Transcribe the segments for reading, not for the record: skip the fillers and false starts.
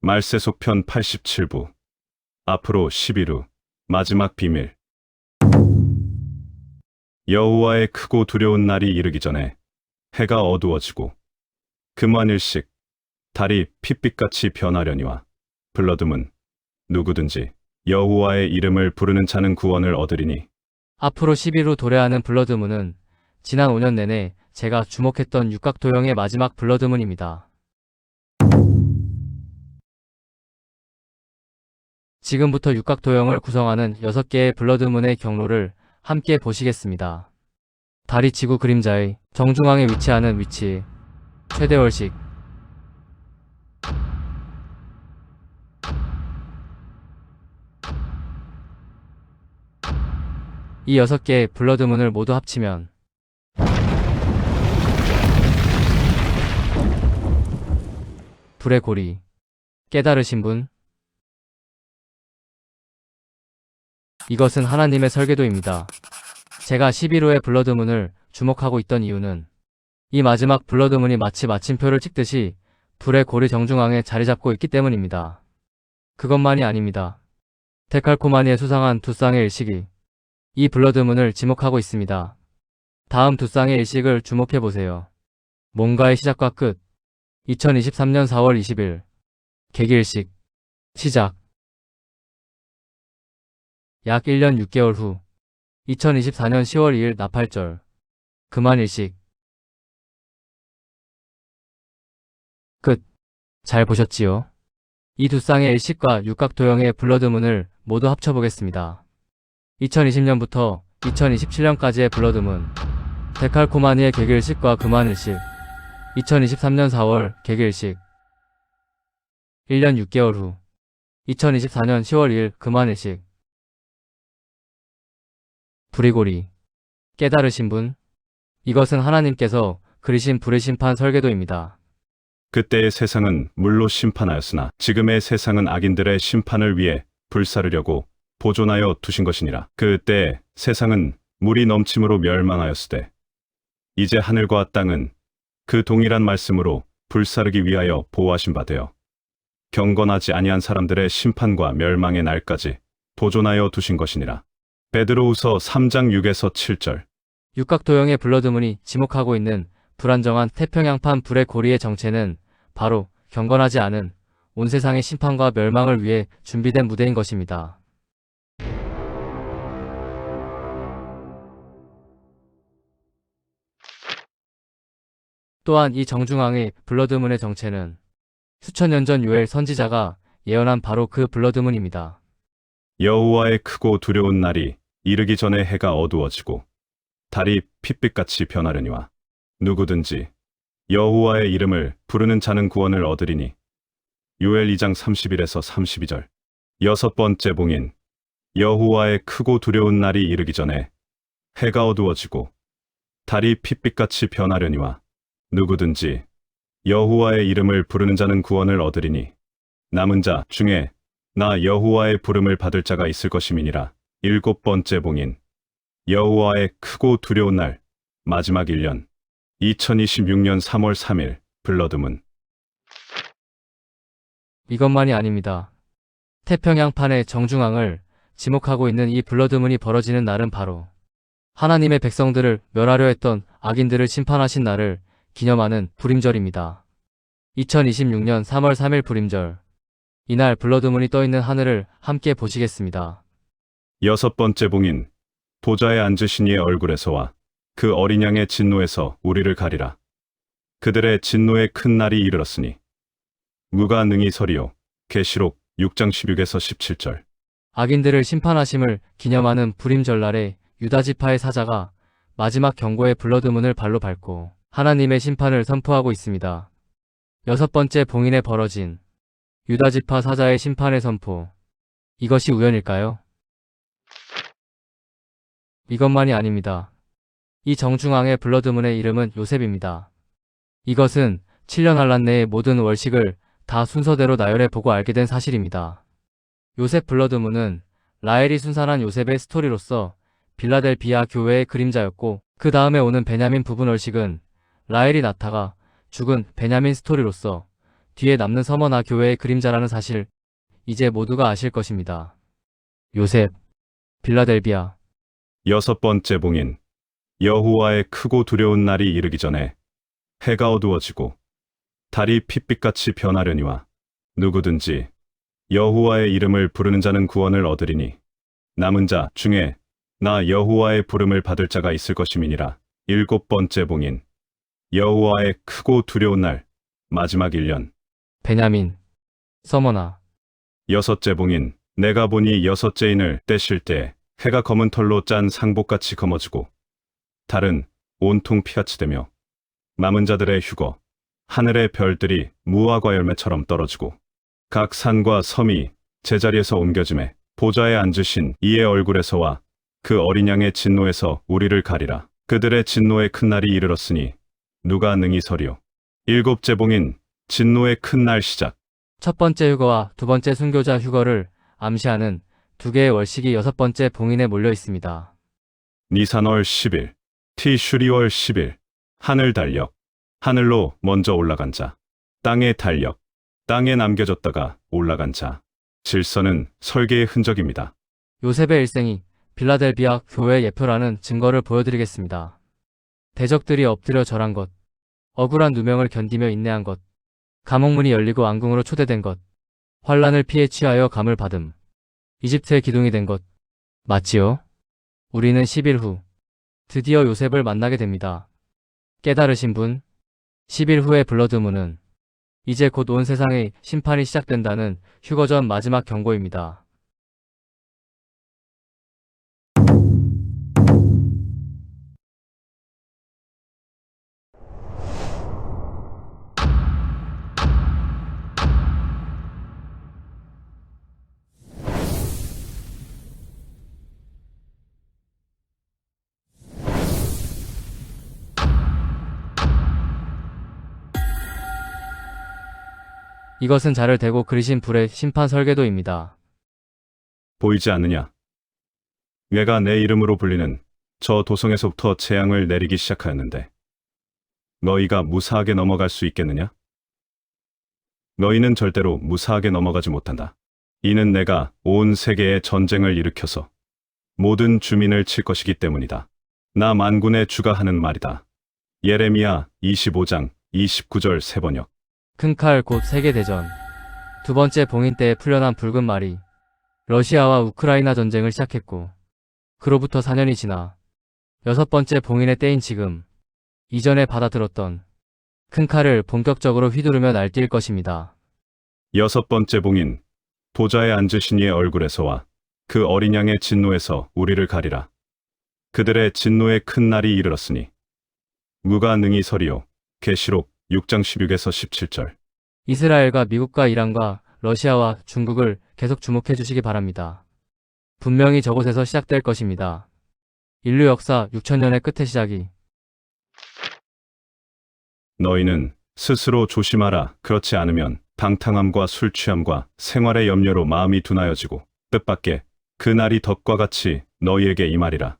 말세속편 87부. 앞으로 10일 후. 마지막 비밀. 여호와의 크고 두려운 날이 이르기 전에 해가 어두워지고 금완일씩 달이 핏빛같이 변하려니와 블러드문 누구든지 여호와의 이름을 부르는 자는 구원을 얻으리니. 앞으로 10일 후 도래하는 블러드문은 지난 5년 내내 제가 주목했던 육각도형의 마지막 블러드문입니다. 지금부터 육각도형을 구성하는 6개의 블러드문의 경로를 함께 보시겠습니다. 달이 지구 그림자의 정중앙에 위치하는 위치, 최대월식, 이 6개의 블러드문을 모두 합치면 불의 고리, 깨달으신 분, 이것은 하나님의 설계도입니다. 제가 11호의 블러드문을 주목하고 있던 이유는 이 마지막 블러드문이 마치 마침표를 찍듯이 불의 고리 정중앙에 자리 잡고 있기 때문입니다. 그것만이 아닙니다. 데칼코마니의 수상한 두 쌍의 일식이 이 블러드문을 지목하고 있습니다. 다음 두 쌍의 일식을 주목해보세요. 뭔가의 시작과 끝. 2023년 4월 20일 개기일식 시작. 약 1년 6개월 후 2024년 10월 2일 나팔절 금완일식 끝. 잘 보셨지요? 이 두 쌍의 일식과 육각도형의 블러드문을 모두 합쳐보겠습니다. 2020년부터 2027년까지의 블러드문 데칼코마니의 개기일식과 금완일식 2023년 4월 개기일식 1년 6개월 후 2024년 10월 2일 금완일식 불의 고리 깨달으신 분, 이것은 하나님께서 그리신 불의 심판 설계도입니다. 그때의 세상은 물로 심판하였으나 지금의 세상은 악인들의 심판을 위해 불사르려고 보존하여 두신 것이니라. 그때 세상은 물이 넘침으로 멸망하였으되 이제 하늘과 땅은 그 동일한 말씀으로 불사르기 위하여 보호하신 바 되어 경건하지 아니한 사람들의 심판과 멸망의 날까지 보존하여 두신 것이니라. 베드로후서 3장 6에서 7절. 육각도형의 블러드문이 지목하고 있는 불안정한 태평양판 불의 고리의 정체는 바로 경건하지 않은 온 세상의 심판과 멸망을 위해 준비된 무대인 것입니다. 또한 이 정중앙의 블러드문의 정체는 수천 년 전 요엘 선지자가 예언한 바로 그 블러드문입니다. 여호와의 크고 두려운 날이 이르기 전에 해가 어두워지고 달이 핏빛같이 변하려니와 누구든지 여호와의 이름을 부르는 자는 구원을 얻으리니. 요엘 2장 31에서 32절. 여섯 번째 봉인. 여호와의 크고 두려운 날이 이르기 전에 해가 어두워지고 달이 핏빛같이 변하려니와 누구든지 여호와의 이름을 부르는 자는 구원을 얻으리니. 남은 자 중에 나 여호와의 부름을 받을 자가 있을 것임이니라. 일곱 번째 봉인. 여호와의 크고 두려운 날 마지막 1년 2026년 3월 3일 블러드문. 이것만이 아닙니다. 태평양판의 정중앙을 지목하고 있는 이 블러드문이 벌어지는 날은 바로 하나님의 백성들을 멸하려 했던 악인들을 심판하신 날을 기념하는 불임절입니다. 2026년 3월 3일 불임절. 이날 블러드문이 떠있는 하늘을 함께 보시겠습니다. 여섯 번째 봉인. 보좌에 앉으신 이의 얼굴에서와 그 어린 양의 진노에서 우리를 가리라. 그들의 진노의 큰 날이 이르렀으니. 누가 능히 서리요. 계시록 6장 16에서 17절. 악인들을 심판하심을 기념하는 불임절날에 유다지파의 사자가 마지막 경고의 블러드문을 발로 밟고 하나님의 심판을 선포하고 있습니다. 여섯 번째 봉인에 벌어진 유다지파 사자의 심판의 선포. 이것이 우연일까요? 이것만이 아닙니다. 이 정중앙의 블러드문의 이름은 요셉입니다. 이것은 7년 한란 내의 모든 월식을 다 순서대로 나열해 보고 알게 된 사실입니다. 요셉 블러드문은 라헬이 순산한 요셉의 스토리로서 빌라델비아 교회의 그림자였고, 그 다음에 오는 베냐민 부분 월식은 라헬이 낳다가 죽은 베냐민 스토리로서 뒤에 남는 서머나 교회의 그림자라는 사실, 이제 모두가 아실 것입니다. 요셉, 빌라델비아. 여섯 번째 봉인. 여호와의 크고 두려운 날이 이르기 전에 해가 어두워지고 달이 핏빛같이 변하려니와 누구든지 여호와의 이름을 부르는 자는 구원을 얻으리니 남은 자 중에 나 여호와의 부름을 받을 자가 있을 것임이니라. 일곱 번째 봉인. 여호와의 크고 두려운 날 마지막 1년. 베냐민, 서머나. 여섯째 봉인. 내가 보니 여섯째 인을 떼실 때 해가 검은 털로 짠 상복같이 검어지고 달은 온통 피같이 되며 남은 자들의 휴거 하늘의 별들이 무화과 열매처럼 떨어지고 각 산과 섬이 제자리에서 옮겨짐에 보좌에 앉으신 이의 얼굴에서와 그 어린 양의 진노에서 우리를 가리라. 그들의 진노의 큰 날이 이르렀으니 누가 능히 서리요. 일곱째 봉인. 진노의 큰 날 시작. 첫 번째 휴거와 두 번째 순교자 휴거를 암시하는 두 개의 월식이 여섯 번째 봉인에 몰려 있습니다. 니산월 10일, 티슈리월 10일. 하늘 달력. 하늘로 먼저 올라간 자. 땅의 달력. 땅에 남겨졌다가 올라간 자. 질서는 설계의 흔적입니다. 요셉의 일생이 빌라델비아 교회의 예표라는 증거를 보여드리겠습니다. 대적들이 엎드려 절한 것, 억울한 누명을 견디며 인내한 것, 감옥문이 열리고 왕궁으로 초대된 것, 환란을 피해 취하여 감을 받음, 이집트의 기둥이 된 것. 맞지요? 우리는 10일 후 드디어 요셉을 만나게 됩니다. 깨달으신 분? 10일 후의 블러드문은 이제 곧 온 세상의 심판이 시작된다는 휴거 전 마지막 경고입니다. 이것은 자를 대고 그리신 불의 심판 설계도입니다. 보이지 않느냐? 내가 내 이름으로 불리는 저 도성에서부터 재앙을 내리기 시작하였는데 너희가 무사하게 넘어갈 수 있겠느냐? 너희는 절대로 무사하게 넘어가지 못한다. 이는 내가 온 세계에 전쟁을 일으켜서 모든 주민을 칠 것이기 때문이다. 나 만군의 주가 하는 말이다. 예레미야 25장 29절 세번역. 큰 칼 곧 세계대전. 두 번째 봉인 때에 풀려난 붉은 말이 러시아와 우크라이나 전쟁을 시작했고 그로부터 4년이 지나 여섯 번째 봉인의 때인 지금 이전에 받아들었던 큰 칼을 본격적으로 휘두르며 날뛸 것입니다. 여섯 번째 봉인. 보좌에 앉으신 이의 얼굴에서와 그 어린 양의 진노에서 우리를 가리라. 그들의 진노의 큰 날이 이르렀으니 누가 능히 서리요. 계시록 6장 16에서 17절. 이스라엘과 미국과 이란과 러시아와 중국을 계속 주목해 주시기 바랍니다. 분명히 저곳에서 시작될 것입니다. 인류 역사 6천년의 끝의 시작이. 너희는 스스로 조심하라. 그렇지 않으면 방탕함과 술 취함과 생활의 염려로 마음이 둔하여지고 뜻밖의 그 날이 덕과 같이 너희에게 임하리라.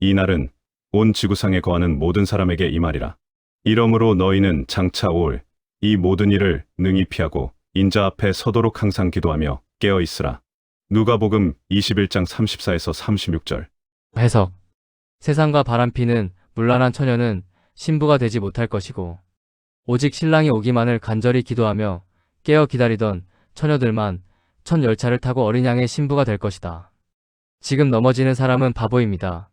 이 날은 온 지구상에 거하는 모든 사람에게 임하리라. 이러므로 너희는 장차 올 이 모든 일을 능히 피하고 인자 앞에 서도록 항상 기도하며 깨어 있으라. 누가복음 21장 34에서 36절. 해석. 세상과 바람피는 문란한 처녀는 신부가 되지 못할 것이고 오직 신랑이 오기만을 간절히 기도하며 깨어 기다리던 처녀들만 첫 열차를 타고 어린 양의 신부가 될 것이다. 지금 넘어지는 사람은 바보입니다.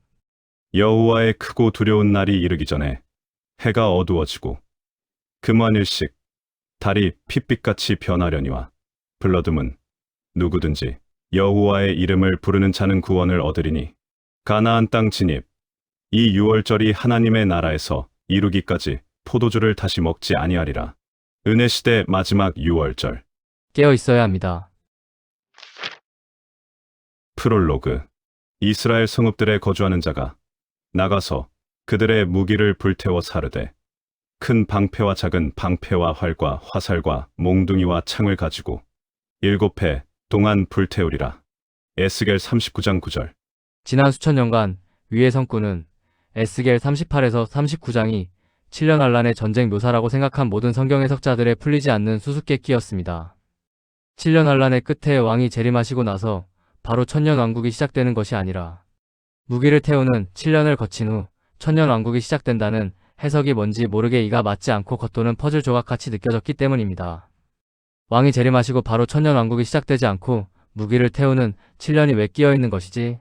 여호와의 크고 두려운 날이 이르기 전에 해가 어두워지고 금완일씩 달이 핏빛같이 변하려니와 블러드문 누구든지 여호와의 이름을 부르는 자는 구원을 얻으리니 가나안 땅 진입. 이 유월절이 하나님의 나라에서 이루기까지 포도주를 다시 먹지 아니하리라. 은혜시대 마지막 유월절. 깨어 있어야 합니다. 프롤로그. 이스라엘 성읍들에 거주하는 자가 나가서 그들의 무기를 불태워 사르되 큰 방패와 작은 방패와 활과 화살과 몽둥이와 창을 가지고 7해 동안 불태우리라. 에스겔 39장 9절. 지난 수천 년간 위의 성군은 에스겔 38에서 39장이 7년 환란의 전쟁 묘사라고 생각한 모든 성경 해석자들의 풀리지 않는 수수께끼였습니다. 7년 환란의 끝에 왕이 재림하시고 나서 바로 천년 왕국이 시작되는 것이 아니라 무기를 태우는 7년을 거친 후 천년 왕국이 시작된다는 해석이 뭔지 모르게 이가 맞지 않고 겉도는 퍼즐 조각같이 느껴졌기 때문입니다. 왕이 재림하시고 바로 천년 왕국이 시작되지 않고 무기를 태우는 7년이 왜 끼어 있는 것이지?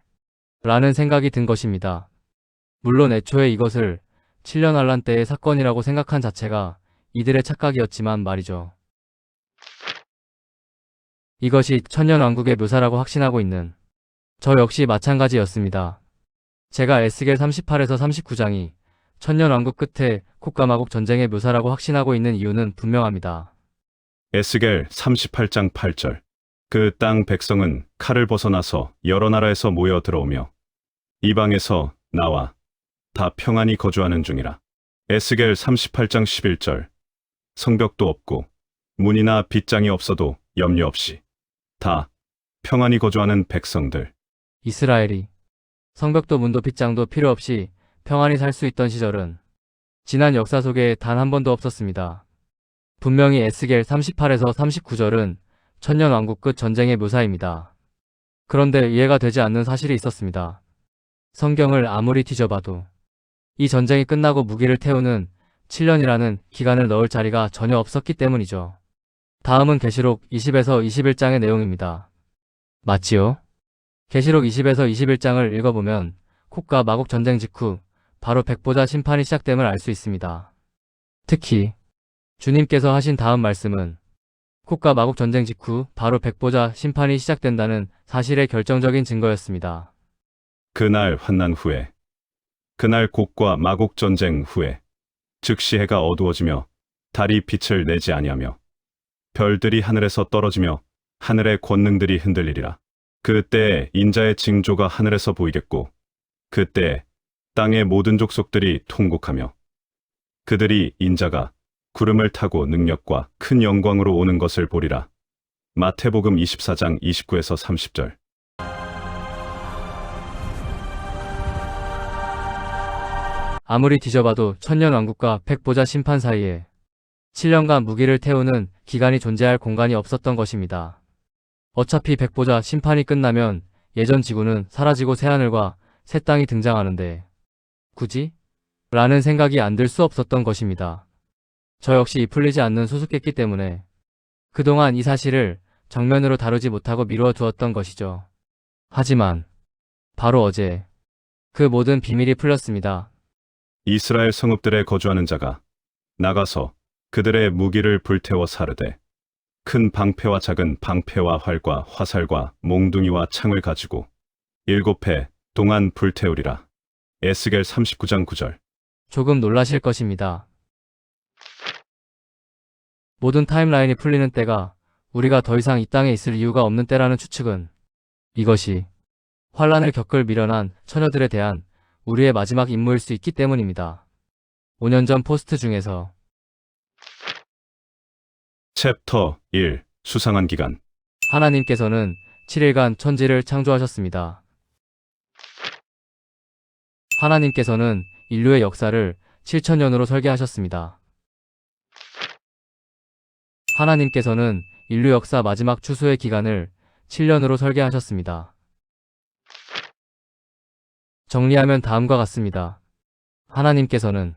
라는 생각이 든 것입니다. 물론 애초에 이것을 7년 환란 때의 사건이라고 생각한 자체가 이들의 착각이었지만 말이죠. 이것이 천년 왕국의 묘사라고 확신하고 있는 저 역시 마찬가지였습니다. 제가 에스겔 38에서 39장이 천년 왕국 끝에 콧과 마국 전쟁의 묘사라고 확신하고 있는 이유는 분명합니다. 에스겔 38장 8절. 그 땅 백성은 칼을 벗어나서 여러 나라에서 모여 들어오며 이방에서 나와 다 평안히 거주하는 중이라. 에스겔 38장 11절. 성벽도 없고 문이나 빗장이 없어도 염려 없이 다 평안히 거주하는 백성들. 이스라엘이 성벽도 문도 빗장도 필요 없이 평안히 살 수 있던 시절은 지난 역사 속에 단 한 번도 없었습니다. 분명히 에스겔 38에서 39절은 천년 왕국 끝 전쟁의 묘사입니다. 그런데 이해가 되지 않는 사실이 있었습니다. 성경을 아무리 뒤져봐도 이 전쟁이 끝나고 무기를 태우는 7년이라는 기간을 넣을 자리가 전혀 없었기 때문이죠. 다음은 계시록 20에서 21장의 내용입니다. 맞지요? 계시록 20에서 21장을 읽어보면 콧과 마국 전쟁 직후 바로 백보자 심판이 시작됨을 알 수 있습니다. 특히 주님께서 하신 다음 말씀은 콧과 마국 전쟁 직후 바로 백보자 심판이 시작된다는 사실의 결정적인 증거였습니다. 그날 환난 후에, 그날 곡과 마곡 전쟁 후에, 즉시 해가 어두워지며 달이 빛을 내지 아니하며 별들이 하늘에서 떨어지며 하늘의 권능들이 흔들리리라. 그때에 인자의 징조가 하늘에서 보이겠고 그때에 땅의 모든 족속들이 통곡하며 그들이 인자가 구름을 타고 능력과 큰 영광으로 오는 것을 보리라. 마태복음 24장 29에서 30절. 아무리 뒤져봐도 천년 왕국과 백보자 심판 사이에 7년간 무기를 태우는 기간이 존재할 공간이 없었던 것입니다. 어차피 백보자 심판이 끝나면 예전 지구는 사라지고 새하늘과 새 땅이 등장하는데 굳이? 라는 생각이 안 들 수 없었던 것입니다. 저 역시 풀리지 않는 수수께끼 때문에 그동안 이 사실을 정면으로 다루지 못하고 미루어 두었던 것이죠. 하지만 바로 어제 그 모든 비밀이 풀렸습니다. 이스라엘 성읍들에 거주하는 자가 나가서 그들의 무기를 불태워 사르되 큰 방패와 작은 방패와 활과 화살과 몽둥이와 창을 가지고 7해 동안 불태우리라. 에스겔 39장 9절. 조금 놀라실 것입니다. 모든 타임라인이 풀리는 때가 우리가 더 이상 이 땅에 있을 이유가 없는 때라는 추측은 이것이 환란을 겪을 미련한 처녀들에 대한 우리의 마지막 임무일 수 있기 때문입니다. 5년 전 포스트 중에서 챕터 1. 수상한 기간. 하나님께서는 7일간 천지를 창조하셨습니다. 하나님께서는 인류의 역사를 7천년으로 설계하셨습니다. 하나님께서는 인류 역사 마지막 추수의 기간을 7년으로 설계하셨습니다. 정리하면 다음과 같습니다. 하나님께서는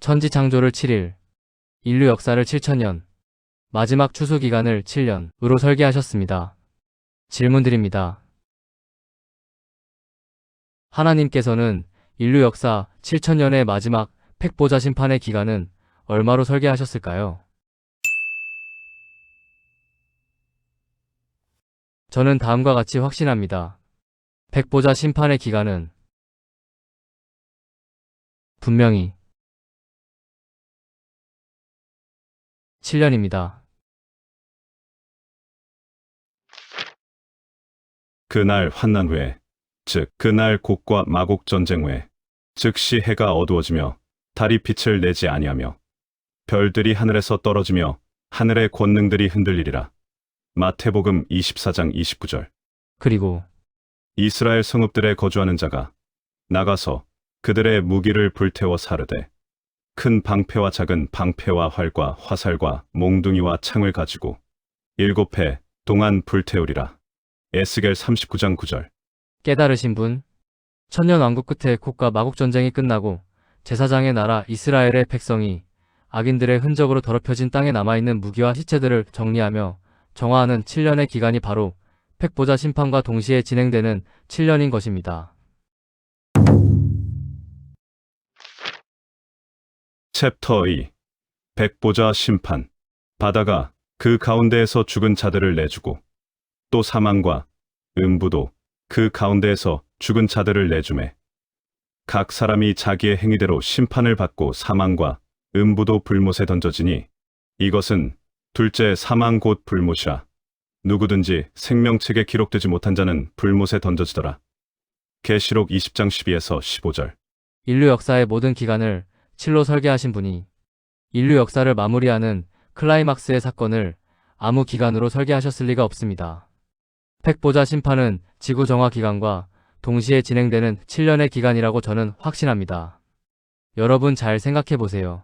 천지 창조를 7일, 인류 역사를 7천년, 마지막 추수 기간을 7년으로 설계하셨습니다. 질문 드립니다. 하나님께서는 인류 역사 7천년의 마지막 백보자 심판의 기간은 얼마로 설계하셨을까요? 저는 다음과 같이 확신합니다. 백보자 심판의 기간은 분명히 7년입니다. 그날 환난 후에, 즉 그날 곡과 마곡 전쟁 후에, 즉시 해가 어두워지며 달이 빛을 내지 아니하며 별들이 하늘에서 떨어지며 하늘의 권능들이 흔들리리라. 마태복음 24장 29절. 그리고 이스라엘 성읍들에 거주하는 자가 나가서 그들의 무기를 불태워 사르되 큰 방패와 작은 방패와 활과 화살과 몽둥이와 창을 가지고 7해 동안 불태우리라. 에스겔 39장 9절. 깨달으신 분? 천년 왕국 끝에 곡과 마국 전쟁이 끝나고 제사장의 나라 이스라엘의 백성이 악인들의 흔적으로 더럽혀진 땅에 남아있는 무기와 시체들을 정리하며 정화하는 7년의 기간이 바로 백보자 심판과 동시에 진행되는 7년인 것입니다. 챕터 2. 백보자 심판. 바다가 그 가운데에서 죽은 자들을 내주고 또 사망과 음부도 그 가운데에서 죽은 자들을 내주매 각 사람이 자기의 행위대로 심판을 받고 사망과 음부도 불못에 던져지니 이것은 둘째 사망 곧 불못이라. 누구든지 생명책에 기록되지 못한 자는 불못에 던져지더라. 계시록 20장 12에서 15절. 인류 역사의 모든 기간을 7로 설계하신 분이 인류 역사를 마무리하는 클라이막스의 사건을 아무 기간으로 설계하셨을 리가 없습니다. 백보자 심판은 지구 정화 기간과 동시에 진행되는 7년의 기간이라고 저는 확신합니다. 여러분 잘 생각해 보세요.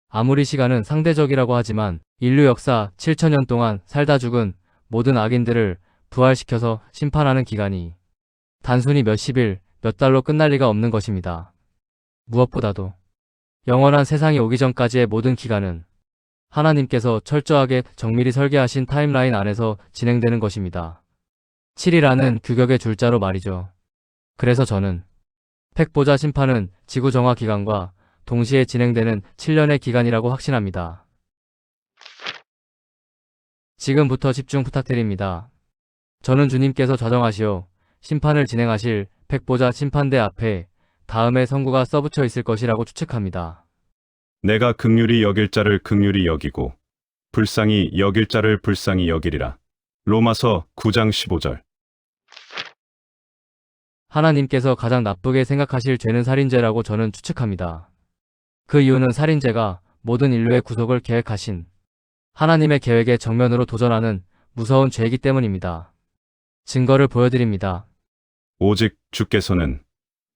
아무리 시간은 상대적이라고 하지만 인류 역사 7천년 동안 살다 죽은 모든 악인들을 부활시켜서 심판하는 기간이 단순히 몇십일, 몇 달로 끝날 리가 없는 것입니다. 무엇보다도 영원한 세상이 오기 전까지의 모든 기간은 하나님께서 철저하게 정밀히 설계하신 타임라인 안에서 진행되는 것입니다. 7이라는 규격의 줄자로 말이죠. 그래서 저는 백보자 심판은 지구 정화 기간과 동시에 진행되는 7년의 기간이라고 확신합니다. 지금부터 집중 부탁드립니다. 저는 주님께서 좌정하시어 심판을 진행하실 백보자 심판대 앞에 다음의 성구가 써붙여 있을 것이라고 추측합니다. 내가 긍휼히 여길 자를 긍휼히 여기고 불쌍히 여길 자를 불쌍히 여기리라. 로마서 9장 15절. 하나님께서 가장 나쁘게 생각하실 죄는 살인죄라고 저는 추측합니다. 그 이유는 살인죄가 모든 인류의 구속을 계획하신 하나님의 계획에 정면으로 도전하는 무서운 죄이기 때문입니다. 증거를 보여드립니다. 오직 주께서는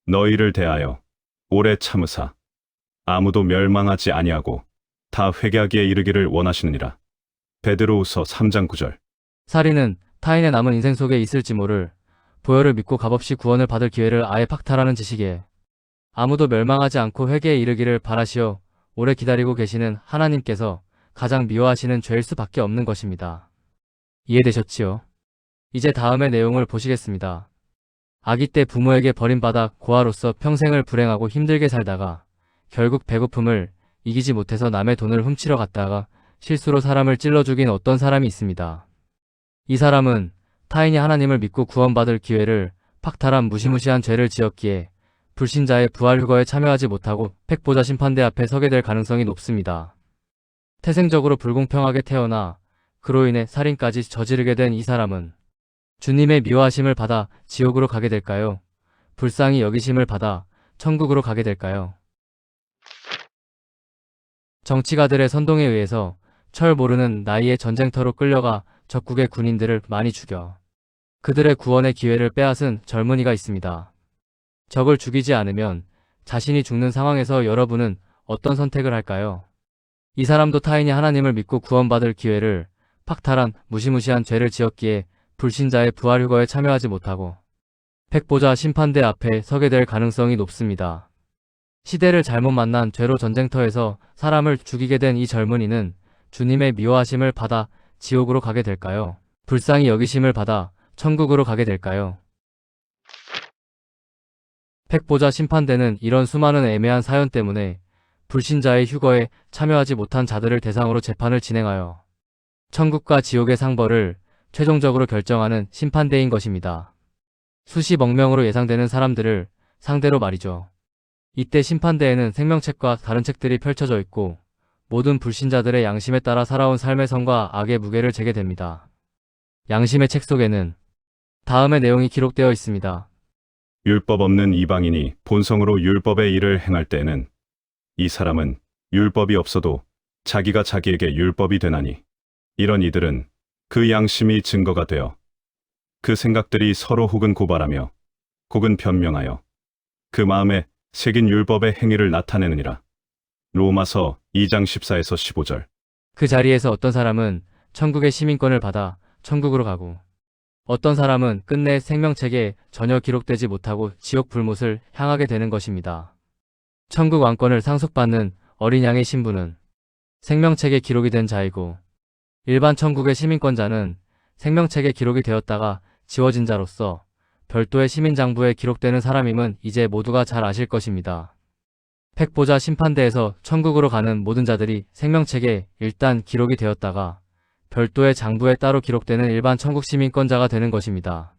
너희를 대하여 오래 참으사 아무도 멸망하지 아니하고 다 회개하기에 이르기를 원하시느니라. 베드로후서 3장 9절. 살인은 타인의 남은 인생 속에 있을지 모를 보혈을 믿고 값없이 구원을 받을 기회를 아예 박탈하는 짓이기에 아무도 멸망하지 않고 회개에 이르기를 바라시어 오래 기다리고 계시는 하나님께서 가장 미워하시는 죄일 수밖에 없는 것입니다. 이해되셨지요? 이제 다음의 내용을 보시겠습니다. 아기 때 부모에게 버림받아 고아로서 평생을 불행하고 힘들게 살다가 결국 배고픔을 이기지 못해서 남의 돈을 훔치러 갔다가 실수로 사람을 찔러 죽인 어떤 사람이 있습니다. 이 사람은 타인이 하나님을 믿고 구원받을 기회를 박탈한 무시무시한 죄를 지었기에 불신자의 부활 휴거에 참여하지 못하고 백보자 심판대 앞에 서게 될 가능성이 높습니다. 태생적으로 불공평하게 태어나 그로 인해 살인까지 저지르게 된 이 사람은 주님의 미워하심을 받아 지옥으로 가게 될까요? 불쌍히 여기심을 받아 천국으로 가게 될까요? 정치가들의 선동에 의해서 철 모르는 나이에 전쟁터로 끌려가 적국의 군인들을 많이 죽여 그들의 구원의 기회를 빼앗은 젊은이가 있습니다. 적을 죽이지 않으면 자신이 죽는 상황에서 여러분은 어떤 선택을 할까요? 이 사람도 타인이 하나님을 믿고 구원받을 기회를 박탈한 무시무시한 죄를 지었기에 불신자의 부활 휴거에 참여하지 못하고 백보자 심판대 앞에 서게 될 가능성이 높습니다. 시대를 잘못 만난 죄로 전쟁터에서 사람을 죽이게 된 이 젊은이는 주님의 미워하심을 받아 지옥으로 가게 될까요? 불쌍히 여기심을 받아 천국으로 가게 될까요? 백보자 심판대는 이런 수많은 애매한 사연 때문에 불신자의 휴거에 참여하지 못한 자들을 대상으로 재판을 진행하여 천국과 지옥의 상벌을 최종적으로 결정하는 심판대인 것입니다. 수십억 명으로 예상되는 사람들을 상대로 말이죠. 이때 심판대에는 생명책과 다른 책들이 펼쳐져 있고 모든 불신자들의 양심에 따라 살아온 삶의 선과 악의 무게를 재게 됩니다. 양심의 책 속에는 다음의 내용이 기록되어 있습니다. 율법 없는 이방인이 본성으로 율법의 일을 행할 때에는 이 사람은 율법이 없어도 자기가 자기에게 율법이 되나니 이런 이들은 그 양심이 증거가 되어 그 생각들이 서로 혹은 고발하며 혹은 변명하여 그 마음에 새긴 율법의 행위를 나타내느니라. 로마서 2장 14에서 15절. 그 자리에서 어떤 사람은 천국의 시민권을 받아 천국으로 가고 어떤 사람은 끝내 생명책에 전혀 기록되지 못하고 지옥 불못을 향하게 되는 것입니다. 천국 왕권을 상속받는 어린 양의 신부는 생명책에 기록이 된 자이고 일반 천국의 시민권자는 생명책에 기록이 되었다가 지워진 자로서 별도의 시민장부에 기록되는 사람임은 이제 모두가 잘 아실 것입니다. 팩보자 심판대에서 천국으로 가는 모든 자들이 생명책에 일단 기록이 되었다가 별도의 장부에 따로 기록되는 일반 천국 시민권자가 되는 것입니다.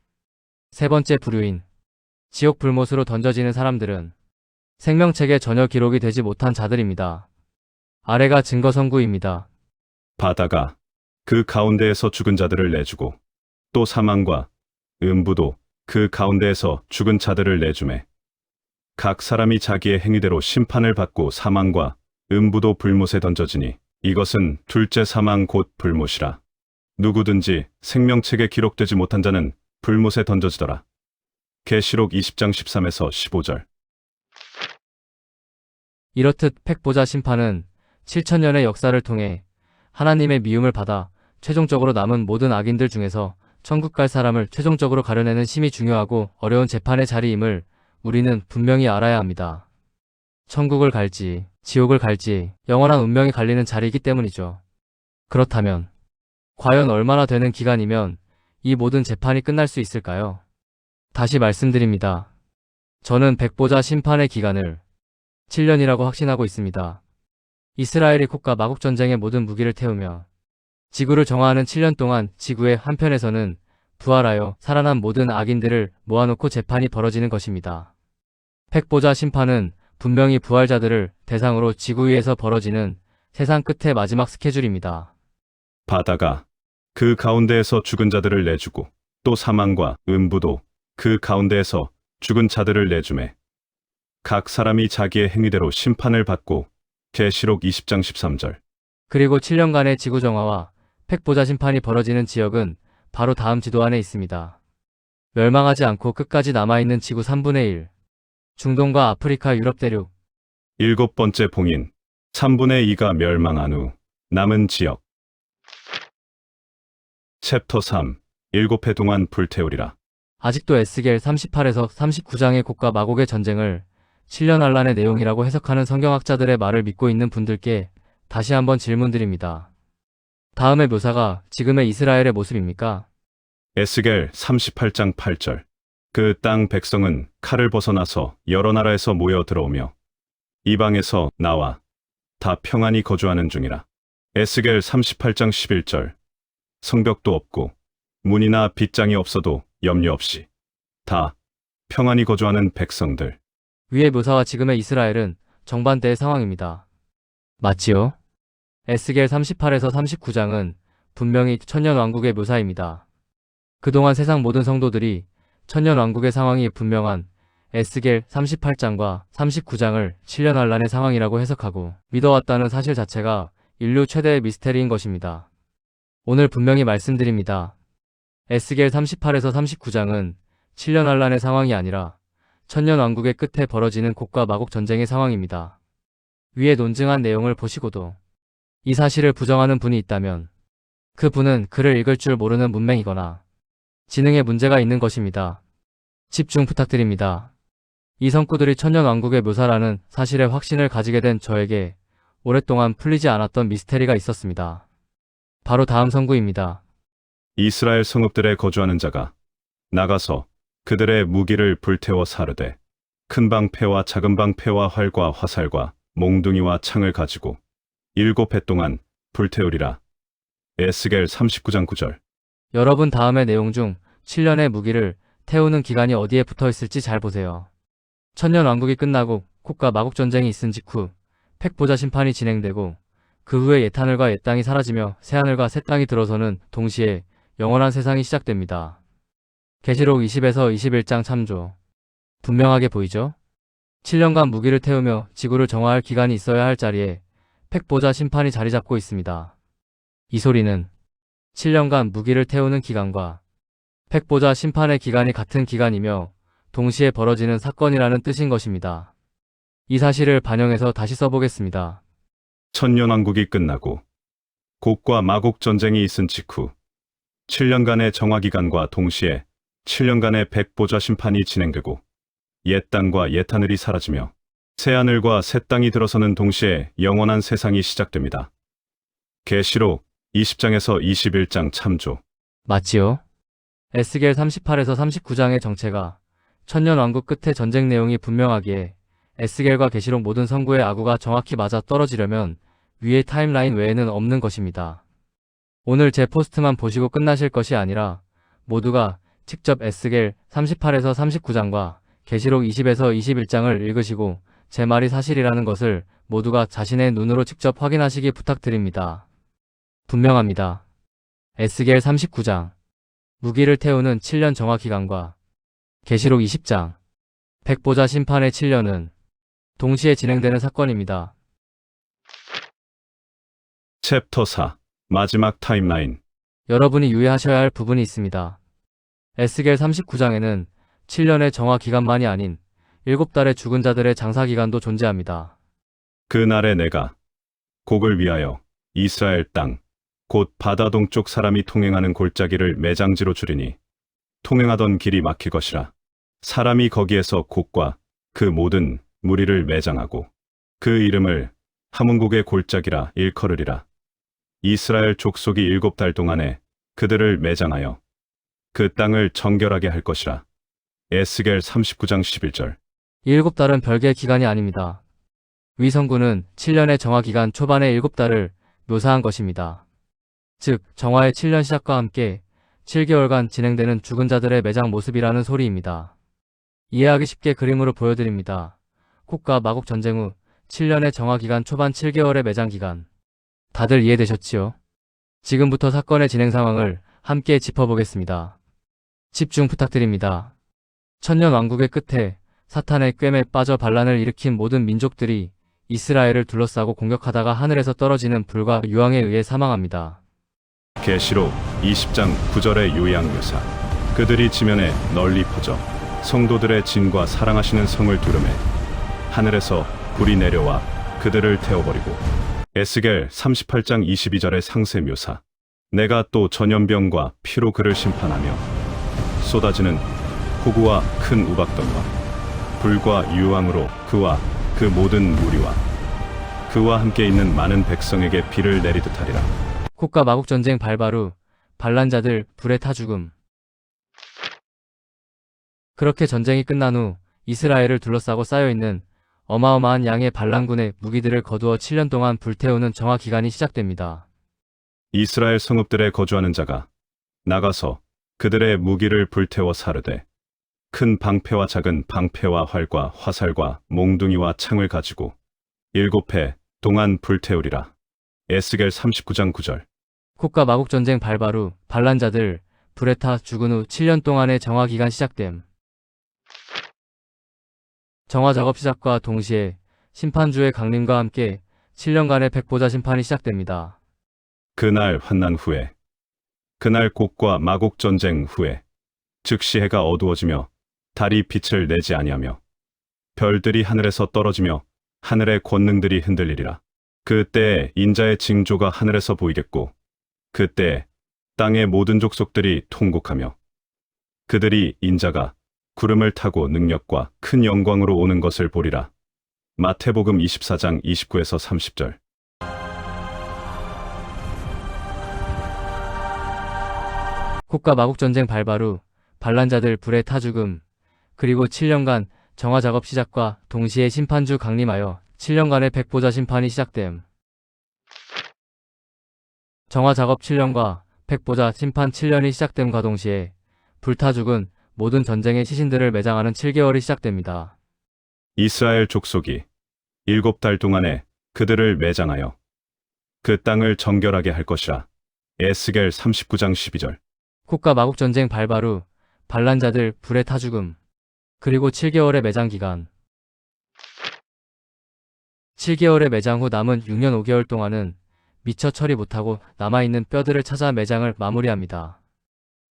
세 번째 부류인 지옥 불못으로 던져지는 사람들은 생명책에 전혀 기록이 되지 못한 자들입니다. 아래가 증거 선구입니다. 바다가 그 가운데에서 죽은 자들을 내주고 또 사망과 음부도 그 가운데에서 죽은 자들을 내주매 각 사람이 자기의 행위대로 심판을 받고 사망과 음부도 불못에 던져지니 이것은 둘째 사망 곧 불못이라. 누구든지 생명책에 기록되지 못한 자는 불못에 던져지더라. 계시록 20장 13에서 15절. 이렇듯 팩보자 심판은 7천년의 역사를 통해 하나님의 미움을 받아 최종적으로 남은 모든 악인들 중에서 천국 갈 사람을 최종적으로 가려내는 심히 중요하고 어려운 재판의 자리임을 우리는 분명히 알아야 합니다. 천국을 갈지 지옥을 갈지 영원한 운명이 갈리는 자리이기 때문이죠. 그렇다면 과연 얼마나 되는 기간이면 이 모든 재판이 끝날 수 있을까요? 다시 말씀드립니다. 저는 백보자 심판의 기간을 7년이라고 확신하고 있습니다. 이스라엘이 국가 마국 전쟁의 모든 무기를 태우며 지구를 정화하는 7년 동안 지구의 한편에서는 부활하여 살아난 모든 악인들을 모아놓고 재판이 벌어지는 것입니다. 팩보자 심판은 분명히 부활자들을 대상으로 지구 위에서 벌어지는 세상 끝의 마지막 스케줄입니다. 바다가 그 가운데에서 죽은 자들을 내주고 또 사망과 음부도 그 가운데에서 죽은 자들을 내주매 각 사람이 자기의 행위대로 심판을 받고 계시록 20장 13절. 그리고 7년간의 지구 정화와 팩보자 심판이 벌어지는 지역은 바로 다음 지도 안에 있습니다. 멸망하지 않고 끝까지 남아있는 지구 3분의 1, 중동과 아프리카 유럽 대륙. 일곱 번째 봉인, 3분의 2가 멸망한 후 남은 지역. 챕터 3, 7해 동안 불태우리라. 아직도 에스겔 38에서 39장의 곡과 마곡의 전쟁을 7년 환란의 내용이라고 해석하는 성경학자들의 말을 믿고 있는 분들께 다시 한번 질문드립니다. 다음의 묘사가 지금의 이스라엘의 모습입니까? 에스겔 38장 8절. 그 땅 백성은 칼을 벗어나서 여러 나라에서 모여 들어오며 이방에서 나와 다 평안히 거주하는 중이라. 에스겔 38장 11절. 성벽도 없고 문이나 빗장이 없어도 염려 없이 다 평안히 거주하는 백성들. 위의 묘사와 지금의 이스라엘은 정반대의 상황입니다. 맞지요? 에스겔 38에서 39장은 분명히 천년 왕국의 묘사입니다. 그동안 세상 모든 성도들이 천년 왕국의 상황이 분명한 에스겔 38장과 39장을 7년 환란의 상황이라고 해석하고 믿어왔다는 사실 자체가 인류 최대의 미스테리인 것입니다. 오늘 분명히 말씀드립니다. 에스겔 38에서 39장은 7년 환란의 상황이 아니라 천년 왕국의 끝에 벌어지는 곡과 마곡 전쟁의 상황입니다. 위에 논증한 내용을 보시고도 이 사실을 부정하는 분이 있다면 그 분은 글을 읽을 줄 모르는 문맹이거나 지능에 문제가 있는 것입니다. 집중 부탁드립니다. 이 성구들이 천년 왕국의 묘사라는 사실에 확신을 가지게 된 저에게 오랫동안 풀리지 않았던 미스테리가 있었습니다. 바로 다음 성구입니다. 이스라엘 성읍들에 거주하는 자가 나가서 그들의 무기를 불태워 사르되 큰 방패와 작은 방패와 활과 화살과 몽둥이와 창을 가지고 7해 동안 불태우리라. 에스겔 39장 9절. 여러분 다음의 내용 중 7년의 무기를 태우는 기간이 어디에 붙어 있을지 잘 보세요. 천년 왕국이 끝나고 곡과 마곡 전쟁이 있은 직후 팩보자 심판이 진행되고 그 후에 옛하늘과 옛 땅이 사라지며 새하늘과 새 땅이 들어서는 동시에 영원한 세상이 시작됩니다. 계시록 20에서 21장 참조. 분명하게 보이죠? 7년간 무기를 태우며 지구를 정화할 기간이 있어야 할 자리에 팩보자 심판이 자리 잡고 있습니다. 이 소리는 7년간 무기를 태우는 기간과 팩보자 심판의 기간이 같은 기간이며 동시에 벌어지는 사건이라는 뜻인 것입니다. 이 사실을 반영해서 다시 써보겠습니다. 천년왕국이 끝나고 곡과 마곡 전쟁이 있은 직후 7년간의 정화기간과 동시에 7년간의 백보좌 심판이 진행되고 옛 땅과 옛 하늘이 사라지며 새 하늘과 새 땅이 들어서는 동시에 영원한 세상이 시작됩니다. 계시록 20장에서 21장 참조. 맞지요? 에스겔 38에서 39장의 정체가 천년왕국 끝의 전쟁 내용이 분명하기에 에스겔과 계시록 모든 선구의 아구가 정확히 맞아 떨어지려면 위의 타임라인 외에는 없는 것입니다. 오늘 제 포스트만 보시고 끝나실 것이 아니라 모두가 직접 에스겔 38에서 39장과 계시록 20에서 21장을 읽으시고 제 말이 사실이라는 것을 모두가 자신의 눈으로 직접 확인하시기 부탁드립니다. 분명합니다. 에스겔 39장 무기를 태우는 7년 정화기간과 계시록 20장 백보자 심판의 7년은 동시에 진행되는 사건입니다. 챕터 4 마지막 타임라인. 여러분이 유의하셔야 할 부분이 있습니다. 에스겔 39장에는 7년의 정화기간만이 아닌 7달의 죽은 자들의 장사기간도 존재합니다. 그날에 내가 곡을 위하여 이스라엘 땅 곧 바다 동쪽 사람이 통행하는 골짜기를 매장지로 줄이니 통행하던 길이 막힐 것이라. 사람이 거기에서 곡과 그 모든 무리를 매장하고 그 이름을 하문곡의 골짜기라 일컬으리라. 이스라엘 족속이 7달 동안에 그들을 매장하여 그 땅을 정결하게 할 것이라. 에스겔 39장 11절. 7달은 별개의 기간이 아닙니다. 위성구는 7년의 정화기간 초반의 7달을 묘사한 것입니다. 즉, 정화의 7년 시작과 함께 7개월간 진행되는 죽은 자들의 매장 모습이라는 소리입니다. 이해하기 쉽게 그림으로 보여드립니다. 곡과 마곡 전쟁 후 7년의 정화기간 초반 7개월의 매장 기간. 다들 이해되셨지요? 지금부터 사건의 진행 상황을 함께 짚어보겠습니다. 집중 부탁드립니다. 천년 왕국의 끝에 사탄의 꿰매 빠져 반란을 일으킨 모든 민족들이 이스라엘을 둘러싸고 공격하다가 하늘에서 떨어지는 불과 유황에 의해 사망합니다. 계시록 20장 9절의 요약 묘사. 그들이 지면에 널리 퍼져 성도들의 진과 사랑하시는 성을 두르매 하늘에서 불이 내려와 그들을 태워버리고. 에스겔 38장 22절의 상세 묘사. 내가 또 전염병과 피로 그를 심판하며 쏟아지는 폭우와 큰 우박덩과 불과 유황으로 그와 그 모든 무리와 그와 함께 있는 많은 백성에게 비를 내리듯 하리라. 곡과 마곡 전쟁 발발 후 반란자들 불에 타 죽음. 그렇게 전쟁이 끝난 후 이스라엘을 둘러싸고 쌓여있는 어마어마한 양의 반란군의 무기들을 거두어 7년 동안 불태우는 정화 기간이 시작됩니다. 이스라엘 성읍들에 거주하는 자가 나가서 그들의 무기를 불태워 사르되 큰 방패와 작은 방패와 활과 화살과 몽둥이와 창을 가지고 7해 동안 불태우리라. 에스겔 39장 9절. 곡과 마곡 전쟁 발발 후 반란자들 불에 타 죽은 후 7년 동안의 정화 기간 시작됨. 정화 작업 시작과 동시에 심판주의 강림과 함께 7년간의 백보자 심판이 시작됩니다. 그날 환난 후에 그날 곡과 마곡 전쟁 후에 즉시 해가 어두워지며 달이 빛을 내지 아니하며 별들이 하늘에서 떨어지며 하늘의 권능들이 흔들리리라. 그때에 인자의 징조가 하늘에서 보이겠고 그때 땅의 모든 족속들이 통곡하며 그들이 인자가 구름을 타고 능력과 큰 영광으로 오는 것을 보리라. 마태복음 24장 29에서 30절. 곡과 마곡 전쟁 발발 후 반란자들 불에 타 죽음. 그리고 7년간 정화 작업 시작과 동시에 심판주 강림하여 7년간의 백보자 심판이 시작됨. 정화 작업 7년과 백보자 심판 7년이 시작됨과 동시에 불타 죽은 모든 전쟁의 시신들을 매장하는 7개월이 시작됩니다. 이스라엘 족속이 7달 동안에 그들을 매장하여 그 땅을 정결하게 할 것이라. 에스겔 39장 12절. 곡과 마곡 전쟁 발발 후 반란자들 불에 타 죽음. 그리고 7개월의 매장 기간. 7개월의 매장 후 남은 6년 5개월 동안은 미처 처리 못하고 남아있는 뼈들을 찾아 매장을 마무리합니다.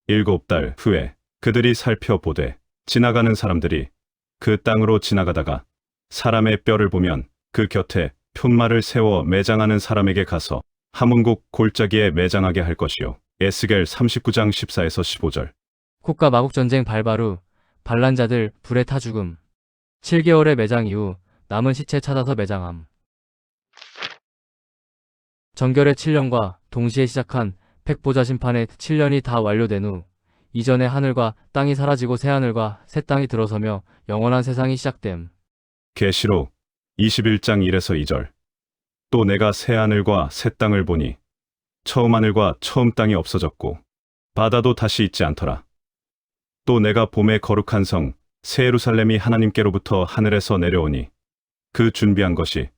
7달 후에 그들이 살펴보되 지나가는 사람들이 그 땅으로 지나가다가 사람의 뼈를 보면 그 곁에 푯말을 세워 매장하는 사람에게 가서 하문국 골짜기에 매장하게 할 것이요. 에스겔 39장 14에서 15절. 콧과 마국 전쟁 발발 후 반란자들 불에 타 죽음. 7개월의 매장 이후 남은 시체 찾아서 매장함. 정결의 7년과 동시에 시작한 백보자 심판의 7년이 다 완료된 후 이전의 하늘과 땅이 사라지고 새하늘과 새 땅이 들어서며 영원한 세상이 시작됨. 계시록 21장 1에서 2절. 또 내가 새 하늘과 새 땅을 보니 처음 하늘과 처음 땅이 없어졌고 바다도 다시 있지 않더라. 또 내가 봄의 거룩한 성 새 예루살렘이 하나님께로부터 하늘에서 내려오니 그 준비한 것이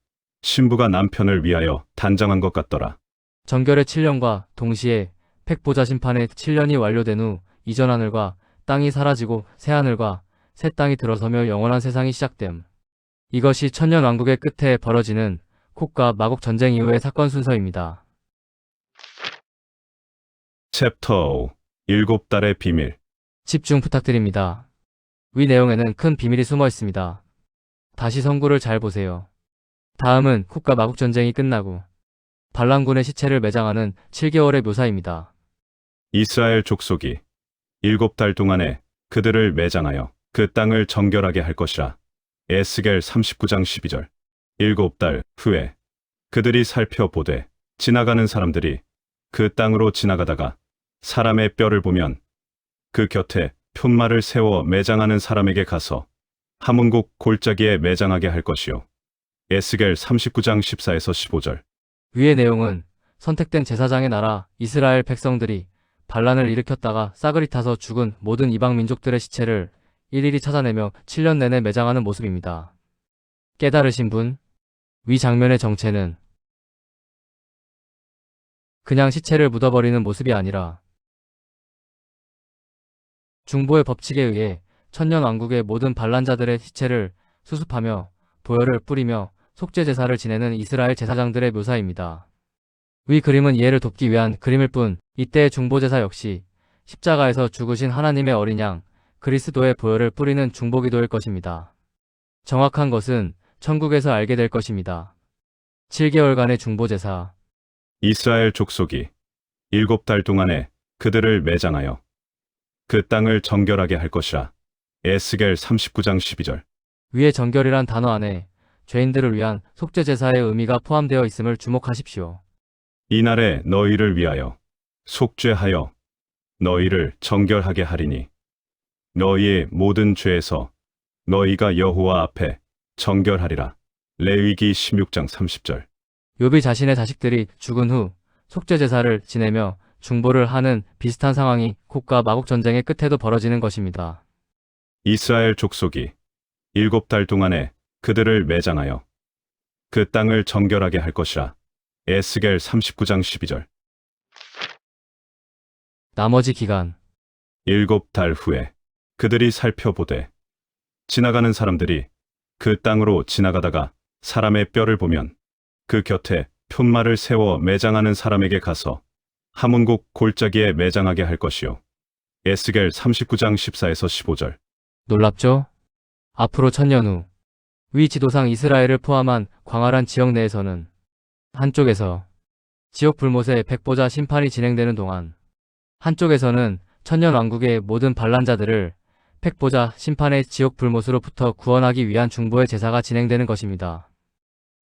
신부가 남편을 위하여 단장한 것 같더라. 정결의 7년과 동시에 백보자 심판의 7년이 완료된 후 이전 하늘과 땅이 사라지고 새 하늘과 새 땅이 들어서며 영원한 세상이 시작됨. 이것이 천년 왕국의 끝에 벌어지는 콧과 마국 전쟁 이후의 사건 순서입니다. 챕터 5 7달의 비밀. 집중 부탁드립니다. 위 내용에는 큰 비밀이 숨어 있습니다. 다시 성구를 잘 보세요. 다음은 콧과 마국 전쟁이 끝나고 반란군의 시체를 매장하는 7개월의 묘사입니다. 이스라엘 족속이 7달 동안에 그들을 매장하여 그 땅을 정결하게 할 것이라. 에스겔 39장 12절. 7달 후에 그들이 살펴보되 지나가는 사람들이 그 땅으로 지나가다가 사람의 뼈를 보면 그 곁에 푯말을 세워 매장하는 사람에게 가서 하문국 골짜기에 매장하게 할 것이요. 에스겔 39장 14에서 15절. 위의 내용은 선택된 제사장의 나라 이스라엘 백성들이 반란을 일으켰다가 싸그리 타서 죽은 모든 이방 민족들의 시체를 일일이 찾아내며 7년 내내 매장하는 모습입니다. 깨달으신 분? 위 장면의 정체는 그냥 시체를 묻어버리는 모습이 아니라 중보의 법칙에 의해 천년왕국의 모든 반란자들의 시체를 수습하며 보혈을 뿌리며 속죄 제사를 지내는 이스라엘 제사장들의 묘사입니다. 위 그림은 이해를 돕기 위한 그림일 뿐 이때의 중보제사 역시 십자가에서 죽으신 하나님의 어린 양 그리스도의 보혈을 뿌리는 중보기도일 것입니다. 정확한 것은 천국에서 알게 될 것입니다. 7개월간의 중보제사. 이스라엘 족속이 7달 동안에 그들을 매장하여 그 땅을 정결하게 할 것이라. 에스겔 39장 12절. 위의 정결이란 단어 안에 죄인들을 위한 속죄 제사의 의미가 포함되어 있음을 주목하십시오. 이날에 너희를 위하여 속죄하여 너희를 정결하게 하리니 너희의 모든 죄에서 너희가 여호와 앞에 정결하리라. 레위기 16장 30절. 욥이 자신의 자식들이 죽은 후 속죄 제사를 지내며 중보를 하는 비슷한 상황이 콧과 마국 전쟁의 끝에도 벌어지는 것입니다. 이스라엘 족속이 7달 동안에 그들을 매장하여 그 땅을 정결하게 할 것이라. 에스겔 39장 12절. 나머지 기간. 7달 후에 그들이 살펴보되 지나가는 사람들이 그 땅으로 지나가다가 사람의 뼈를 보면 그 곁에 푯말을 세워 매장하는 사람에게 가서 하문국 골짜기에 매장하게 할 것이요. 에스겔 39장 14에서 15절. 놀랍죠? 앞으로 1000년 후 위 지도상 이스라엘을 포함한 광활한 지역 내에서는 한쪽에서 지옥 불못의 백보자 심판이 진행되는 동안 한쪽에서는 천년 왕국의 모든 반란자들을 백보자 심판의 지옥 불못으로부터 구원하기 위한 중보의 제사가 진행되는 것입니다.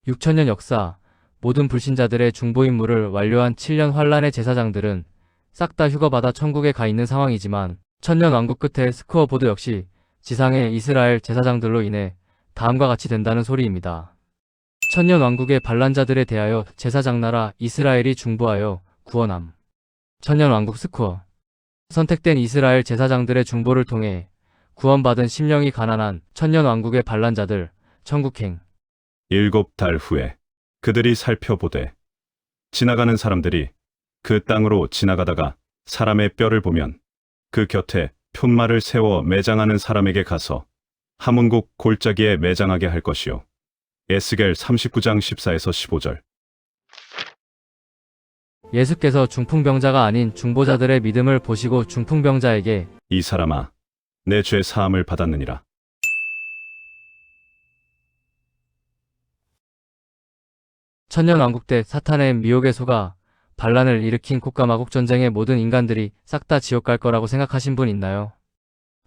6000년 역사, 모든 불신자들의 중보 임무를 완료한 7년 환란의 제사장들은 싹 다 휴거받아 천국에 가 있는 상황이지만 천년 왕국 끝에 스코어보드 역시 지상의 이스라엘 제사장들로 인해 다음과 같이 된다는 소리입니다. 천년 왕국의 반란자들에 대하여 제사장 나라 이스라엘이 중보하여 구원함. 천년 왕국 스코어. 선택된 이스라엘 제사장들의 중보를 통해 구원받은 심령이 가난한 천년 왕국의 반란자들, 천국행. 7달 후에 그들이 살펴보되 지나가는 사람들이 그 땅으로 지나가다가 사람의 뼈를 보면 그 곁에 푯말을 세워 매장하는 사람에게 가서 하문국 골짜기에 매장하게 할 것이요. 에스겔 39장 14에서 15절. 예수께서 중풍병자가 아닌 중보자들의 믿음을 보시고 중풍병자에게 이 사람아, 내 죄 사함을 받았느니라. 천년왕국 때 사탄의 미혹에 속아 반란을 일으킨 콧가마국 전쟁의 모든 인간들이 싹 다 지옥 갈 거라고 생각하신 분 있나요?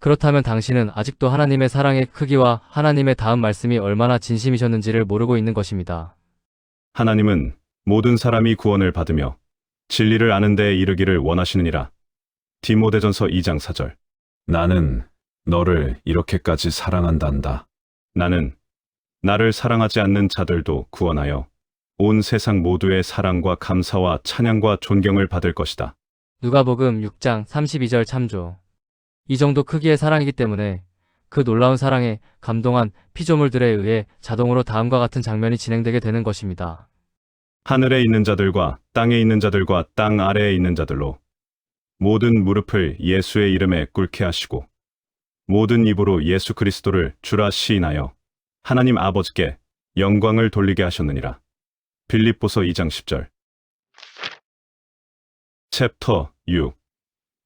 그렇다면 당신은 아직도 하나님의 사랑의 크기와 하나님의 다음 말씀이 얼마나 진심이셨는지를 모르고 있는 것입니다. 하나님은 모든 사람이 구원을 받으며 진리를 아는 데에 이르기를 원하시느니라. 디모데전서 2장 4절. 나는 너를 이렇게까지 사랑한단다. 나는 나를 사랑하지 않는 자들도 구원하여 온 세상 모두의 사랑과 감사와 찬양과 존경을 받을 것이다. 누가복음 6장 32절 참조. 이 정도 크기의 사랑이기 때문에 그 놀라운 사랑에 감동한 피조물들에 의해 자동으로 다음과 같은 장면이 진행되게 되는 것입니다. 하늘에 있는 자들과 땅에 있는 자들과 땅 아래에 있는 자들로 모든 무릎을 예수의 이름에 꿇게 하시고 모든 입으로 예수 그리스도를 주라 시인하여 하나님 아버지께 영광을 돌리게 하셨느니라. 빌립보서 2장 10절. 챕터 6.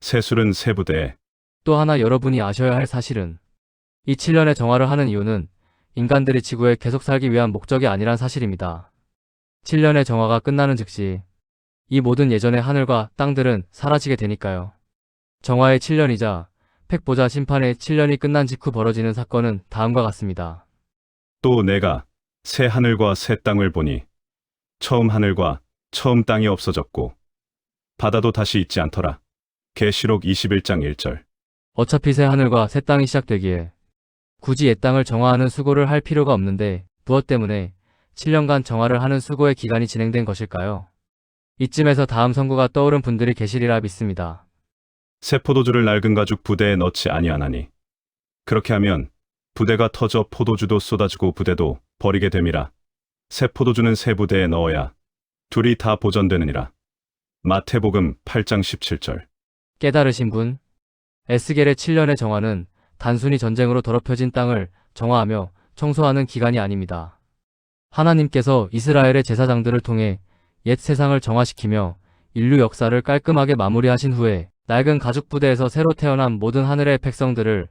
세술은 세부대에. 또 하나 여러분이 아셔야 할 사실은 이 7년의 정화를 하는 이유는 인간들이 지구에 계속 살기 위한 목적이 아니란 사실입니다. 7년의 정화가 끝나는 즉시 이 모든 예전의 하늘과 땅들은 사라지게 되니까요. 정화의 7년이자 팩보자 심판의 7년이 끝난 직후 벌어지는 사건은 다음과 같습니다. 또 내가 새 하늘과 새 땅을 보니 처음 하늘과 처음 땅이 없어졌고 바다도 다시 있지 않더라. 계시록 21장 1절. 어차피 새 하늘과 새 땅이 시작되기에 굳이 옛 땅을 정화하는 수고를 할 필요가 없는데 무엇 때문에 7년간 정화를 하는 수고의 기간이 진행된 것일까요? 이쯤에서 다음 선고가 떠오른 분들이 계시리라 믿습니다. 새 포도주를 낡은 가죽 부대에 넣지 아니하나니 그렇게 하면 부대가 터져 포도주도 쏟아지고 부대도 버리게 됨이라. 새 포도주는 새 부대에 넣어야 둘이 다 보전되느니라. 마태복음 8장 17절. 깨달으신 분? 에스겔의 7년의 정화는 단순히 전쟁으로 더럽혀진 땅을 정화하며 청소하는 기간이 아닙니다. 하나님께서 이스라엘의 제사장들을 통해 옛 세상을 정화시키며 인류 역사를 깔끔하게 마무리하신 후에 낡은 가죽 부대에서 새로 태어난 모든 하늘의 백성들을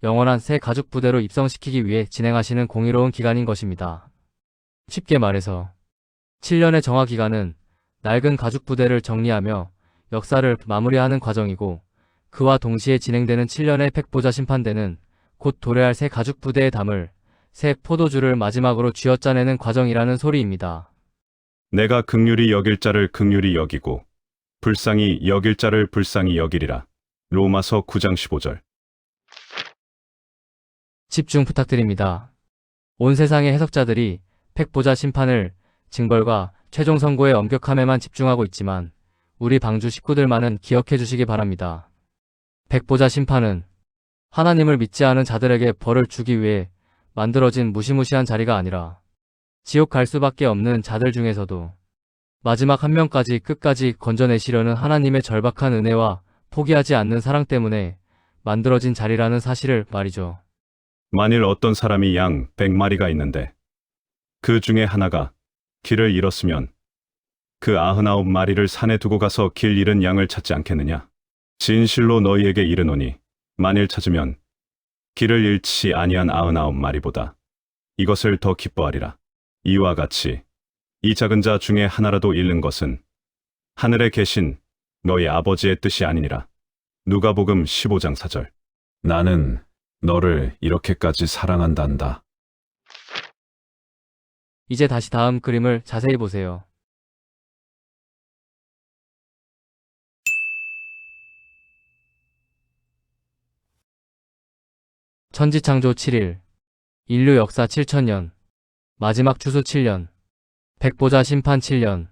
영원한 새 가죽 부대로 입성시키기 위해 진행하시는 공의로운 기간인 것입니다. 쉽게 말해서 7년의 정화 기간은 낡은 가죽 부대를 정리하며 역사를 마무리하는 과정이고 그와 동시에 진행되는 7년의 팩보자 심판대는 곧 도래할 새 가죽 부대에 담을 새 포도주를 마지막으로 쥐어짜내는 과정이라는 소리입니다. 내가 긍휼히 여길 자를 긍휼히 여기고 불쌍히 여길 자를 불쌍히 여기리라. 로마서 9장 15절. 집중 부탁드립니다. 온 세상의 해석자들이 팩보자 심판을 징벌과 최종 선고의 엄격함에만 집중하고 있지만 우리 방주 식구들만은 기억해 주시기 바랍니다. 백보자 심판은 하나님을 믿지 않은 자들에게 벌을 주기 위해 만들어진 무시무시한 자리가 아니라 지옥 갈 수밖에 없는 자들 중에서도 마지막 한 명까지 끝까지 건져내시려는 하나님의 절박한 은혜와 포기하지 않는 사랑 때문에 만들어진 자리라는 사실을 말이죠. 만일 어떤 사람이 양 100마리가 있는데 그 중에 하나가 길을 잃었으면 그 99마리를 산에 두고 가서 길 잃은 양을 찾지 않겠느냐? 진실로 너희에게 이르노니 만일 찾으면 길을 잃지 아니한 99마리보다 이것을 더 기뻐하리라. 이와 같이 이 작은 자 중에 하나라도 잃는 것은 하늘에 계신 너희 아버지의 뜻이 아니니라. 누가복음 15장 4절. 나는 너를 이렇게까지 사랑한단다. 이제 다시 다음 그림을 자세히 보세요. 천지창조 7일, 인류 역사 7천년, 마지막 추수 7년, 백보자 심판 7년.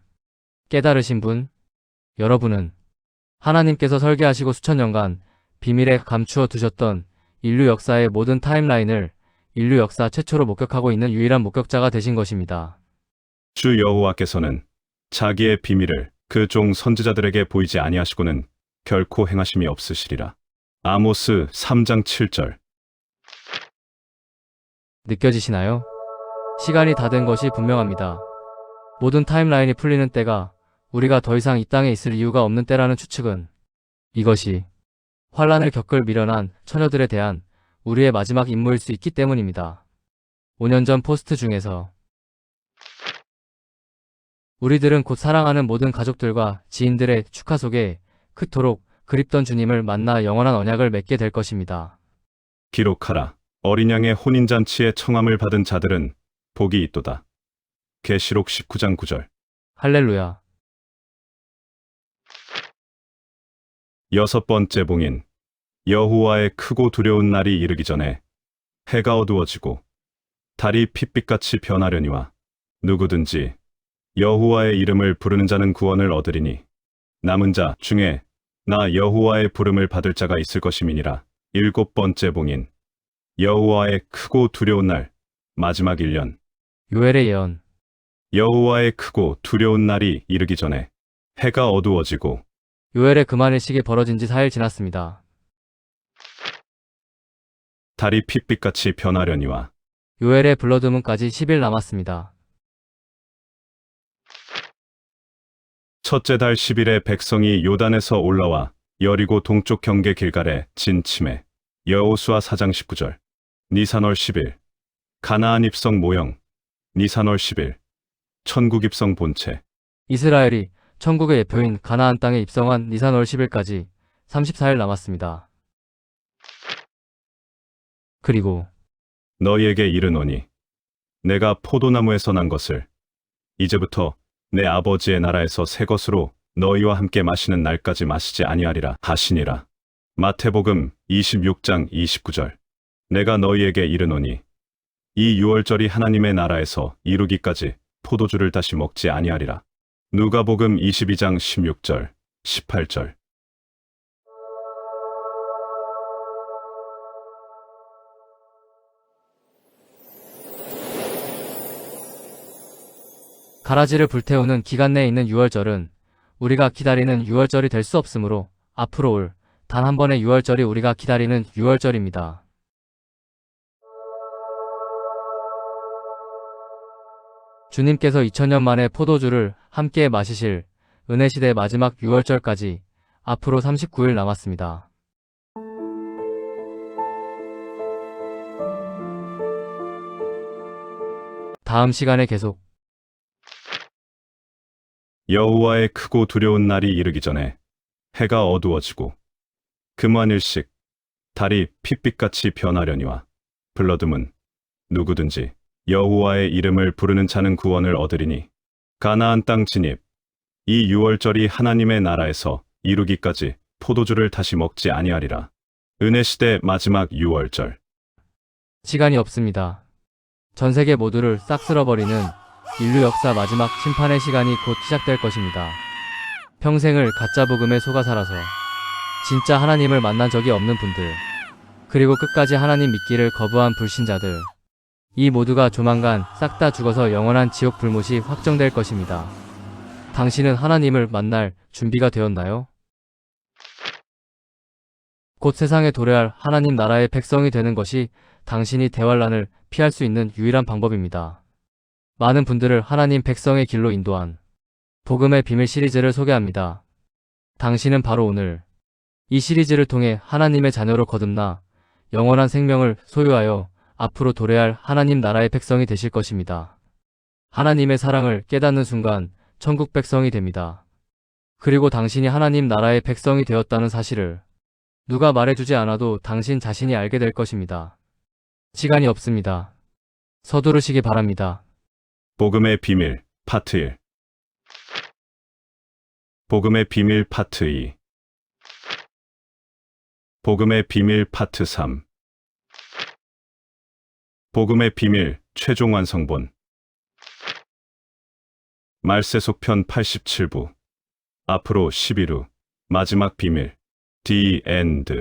깨달으신 분? 여러분은 하나님께서 설계하시고 수천 년간 비밀에 감추어 두셨던 인류 역사의 모든 타임라인을 인류 역사 최초로 목격하고 있는 유일한 목격자가 되신 것입니다. 주 여호와께서는 자기의 비밀을 그 종 선지자들에게 보이지 아니하시고는 결코 행하심이 없으시리라. 아모스 3장 7절. 느껴지시나요? 시간이 다 된 것이 분명합니다. 모든 타임라인이 풀리는 때가 우리가 더 이상 이 땅에 있을 이유가 없는 때라는 추측은 이것이 환란을 겪을 미련한 처녀들에 대한 우리의 마지막 임무일 수 있기 때문입니다. 5년 전 포스트 중에서 우리들은 곧 사랑하는 모든 가족들과 지인들의 축하 속에 그토록 그립던 주님을 만나 영원한 언약을 맺게 될 것입니다. 기록하라. 어린 양의 혼인잔치에 청함을 받은 자들은 복이 있도다. 계시록 19장 9절. 할렐루야. 여섯 번째 봉인. 여호와의 크고 두려운 날이 이르기 전에 해가 어두워지고 달이 핏빛같이 변하려니와 누구든지 여호와의 이름을 부르는 자는 구원을 얻으리니 남은 자 중에 나 여호와의 부름을 받을 자가 있을 것임이니라. 일곱 번째 봉인. 여호와의 크고 두려운 날, 마지막 1년. 요엘의 예언. 여호와의 크고 두려운 날이 이르기 전에 해가 어두워지고 요엘의 그만의 시기 벌어진 지 4일 지났습니다. 달이 핏빛같이 변하려니와 요엘의 블러드문까지 10일 남았습니다. 첫째 달 10일에 백성이 요단에서 올라와 여리고 동쪽 경계 길갈에 진침해. 여호수아 4장 19절. 니산월 10일. 가나안 입성 모형. 니산월 10일. 천국 입성 본체. 이스라엘이 천국의 예표인 가나안 땅에 입성한 니산월 10일까지 34일 남았습니다. 그리고 너희에게 이르노니 내가 포도나무에서 난 것을 이제부터 내 아버지의 나라에서 새 것으로 너희와 함께 마시는 날까지 마시지 아니하리라 하시니라. 마태복음 26장 29절. 내가 너희에게 이르노니 이 유월절이 하나님의 나라에서 이루기까지 포도주를 다시 먹지 아니하리라. 누가복음 22장 16절, 18절. 가라지를 불태우는 기간 내에 있는 유월절은 우리가 기다리는 유월절이 될 수 없으므로 앞으로 올 단 한 번의 유월절이 우리가 기다리는 유월절입니다. 주님께서 2000년 만에 포도주를 함께 마시실 은혜시대 마지막 유월절까지 앞으로 39일 남았습니다. 다음 시간에 계속 여호와의 크고 두려운 날이 이르기 전에 해가 어두워지고 금완일씩 달이 핏빛같이 변하려니와 블러드문 누구든지 여호와의 이름을 부르는 자는 구원을 얻으리니 가나안 땅 진입. 이 유월절이 하나님의 나라에서 이루기까지 포도주를 다시 먹지 아니하리라. 은혜시대 마지막 유월절. 시간이 없습니다. 전 세계 모두를 싹 쓸어버리는 인류 역사 마지막 심판의 시간이 곧 시작될 것입니다. 평생을 가짜 복음에 속아 살아서 진짜 하나님을 만난 적이 없는 분들, 그리고 끝까지 하나님 믿기를 거부한 불신자들, 이 모두가 조만간 싹 다 죽어서 영원한 지옥 불못이 확정될 것입니다. 당신은 하나님을 만날 준비가 되었나요? 곧 세상에 도래할 하나님 나라의 백성이 되는 것이 당신이 대환란을 피할 수 있는 유일한 방법입니다. 많은 분들을 하나님 백성의 길로 인도한 복음의 비밀 시리즈를 소개합니다. 당신은 바로 오늘 이 시리즈를 통해 하나님의 자녀로 거듭나 영원한 생명을 소유하여 앞으로 도래할 하나님 나라의 백성이 되실 것입니다. 하나님의 사랑을 깨닫는 순간 천국 백성이 됩니다. 그리고 당신이 하나님 나라의 백성이 되었다는 사실을 누가 말해주지 않아도 당신 자신이 알게 될 것입니다. 시간이 없습니다. 서두르시기 바랍니다. 복음의 비밀 파트 1. 복음의 비밀 파트 2. 복음의 비밀 파트 3. 복음의 비밀 최종 완성본. 말세속편 87부. 앞으로 11후. 마지막 비밀. The End.